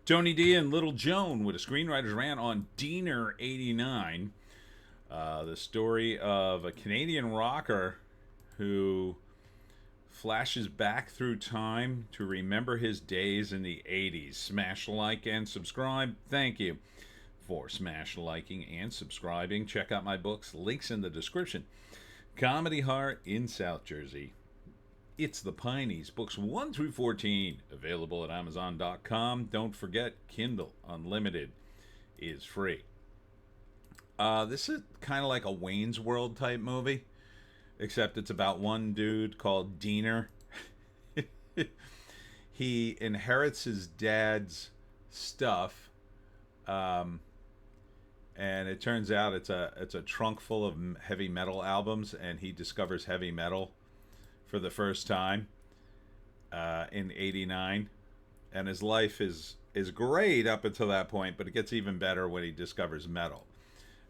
Tony D and Little Joan with a screenwriter's rant on Diener 89. The story of a Canadian rocker who flashes back through time to remember his days in the 80s. Smash like and subscribe. Thank you for smash liking and subscribing. Check out my books, links in the description. Comedy Heart in South Jersey. It's the Pineys, books 1 through 14, available at Amazon.com. Don't forget, Kindle Unlimited is free. This is kind of like a Wayne's World type movie, except it's about one dude called Diener. He inherits his dad's stuff, and it turns out it's a trunk full of heavy metal albums, and he discovers heavy metal for the first time in '89, and his life is great up until that point, but it gets even better when he discovers metal.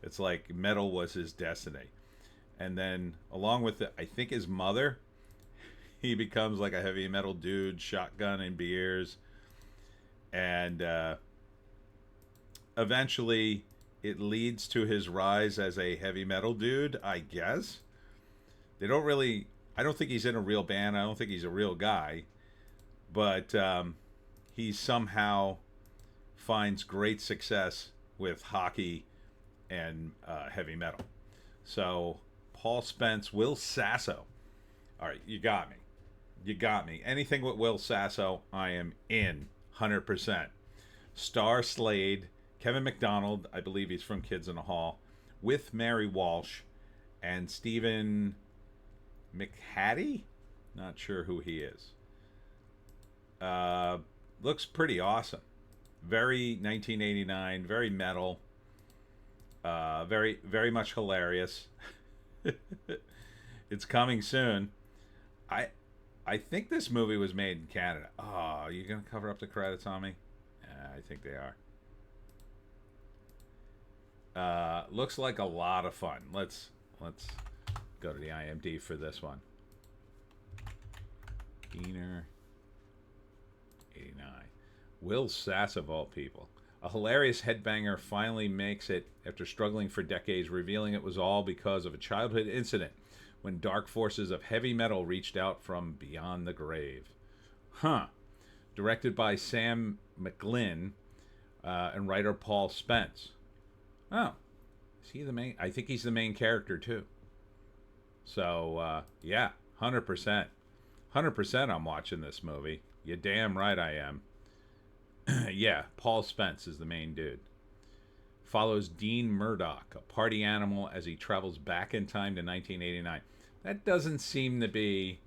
It's like metal was his destiny, and then along with it, I think his mother, he becomes like a heavy metal dude, shotgun and beers, and eventually it leads to his rise as a heavy metal dude, I guess. They don't really, I don't think he's in a real band. I don't think he's a real guy. But he somehow finds great success with hockey and heavy metal. So, Paul Spence, Will Sasso. All right, you got me. You got me. Anything with Will Sasso, I am in 100%. Star Slade, Kevin McDonald, I believe he's from Kids in the Hall, with Mary Walsh and Stephen McHattie? Not sure who he is. Looks pretty awesome. Very 1989, very metal. Very much hilarious. It's coming soon. I think this movie was made in Canada. Oh, are you gonna cover up the credits on me? I think they are. Looks like a lot of fun. Let's go to the IMDb for this one. Diener 89. Will Sass, of all people. A hilarious headbanger finally makes it after struggling for decades, revealing it was all because of a childhood incident when dark forces of heavy metal reached out from beyond the grave. Huh. Directed by Sam McGlynn and writer Paul Spence. Oh. Is he the main? I think he's the main character, too. So, yeah, 100%. 100% I'm watching this movie. You damn right I am. Yeah, Paul Spence is the main dude. Follows Dean Murdoch, a party animal, as he travels back in time to 1989. That doesn't seem to be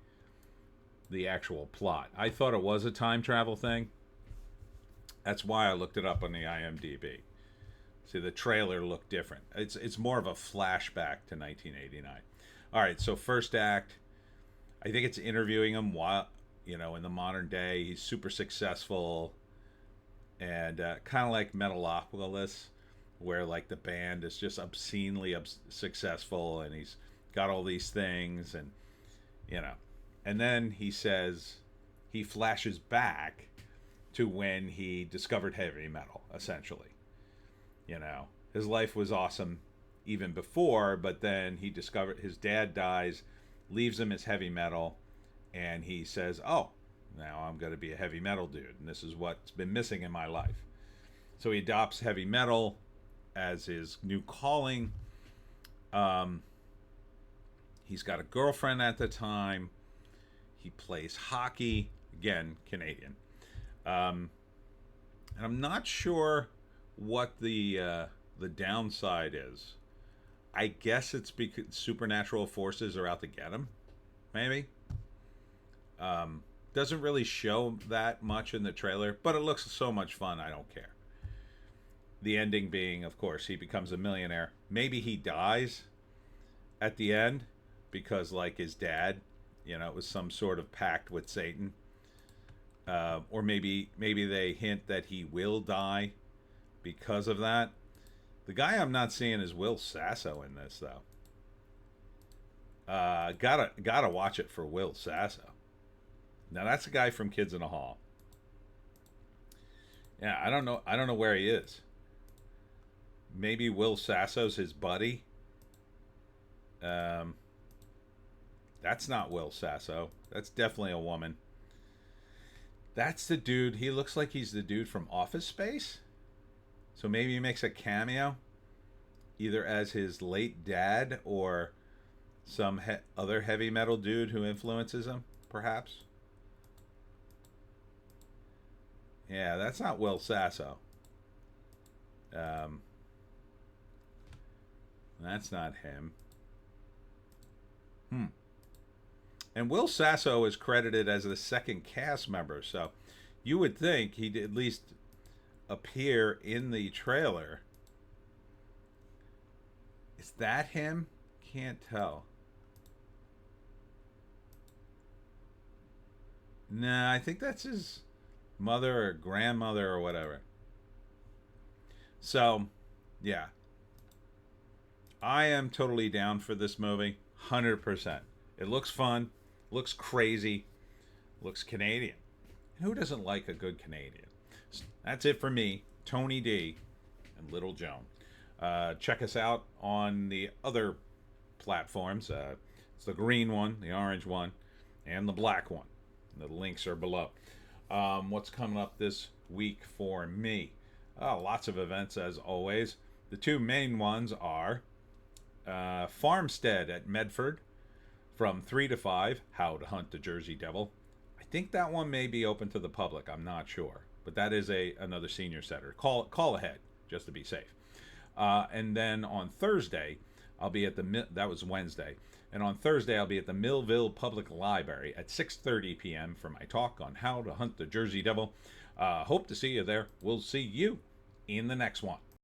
the actual plot. I thought it was a time travel thing. That's why I looked it up on the IMDb. See, the trailer looked different. It's more of a flashback to 1989. All right, so first act, I think it's interviewing him while, in the modern day. He's super successful and kind of like Metalopolis, where like the band is just obscenely successful and he's got all these things and, and then he says he flashes back to when he discovered heavy metal, essentially. His life was awesome even before, but then he discovered his dad dies, leaves him his heavy metal, and he says, oh, now I'm going to be a heavy metal dude, and this is what's been missing in my life. So he adopts heavy metal as his new calling. He's got a girlfriend at the time. He plays hockey, again, Canadian. And I'm not sure what the downside is. I guess it's because supernatural forces are out to get him, maybe. Doesn't really show that much in the trailer, but it looks so much fun, I don't care. The ending being, of course, he becomes a millionaire. Maybe he dies at the end because, like his dad, it was some sort of pact with Satan. Or maybe they hint that he will die because of that. The guy I'm not seeing is Will Sasso in this, though. Gotta watch it for Will Sasso. Now that's a guy from Kids in the Hall. Yeah, I don't know. I don't know where he is. Maybe Will Sasso's his buddy. Um, that's not Will Sasso. That's definitely a woman. That's the dude. He looks like he's the dude from Office Space. So maybe he makes a cameo, either as his late dad or some other heavy metal dude who influences him, perhaps. Yeah, that's not Will Sasso. Um, that's not him. Hmm. And Will Sasso is credited as the second cast member, so you would think he'd at least appear in the trailer. Is that him? Can't tell. Nah, I think that's his mother or grandmother or whatever. So, yeah, I am totally down for this movie. 100%. It looks fun, looks crazy, looks Canadian. Who doesn't like a good Canadian? That's it for me, Tony D, and Little Joan. Check us out on the other platforms. It's the green one, the orange one, and the black one. The links are below. What's coming up this week for me? Lots of events as always. The two main ones are Farmstead at Medford from 3 to 5, How to Hunt the Jersey Devil. I think that one may be open to the public. I'm not sure. But that is another senior setter. Call ahead just to be safe. And then on Thursday, I'll be at that was Wednesday. And on Thursday, I'll be at the Millville Public Library at 6:30 p.m. for my talk on how to hunt the Jersey Devil. Hope to see you there. We'll see you in the next one.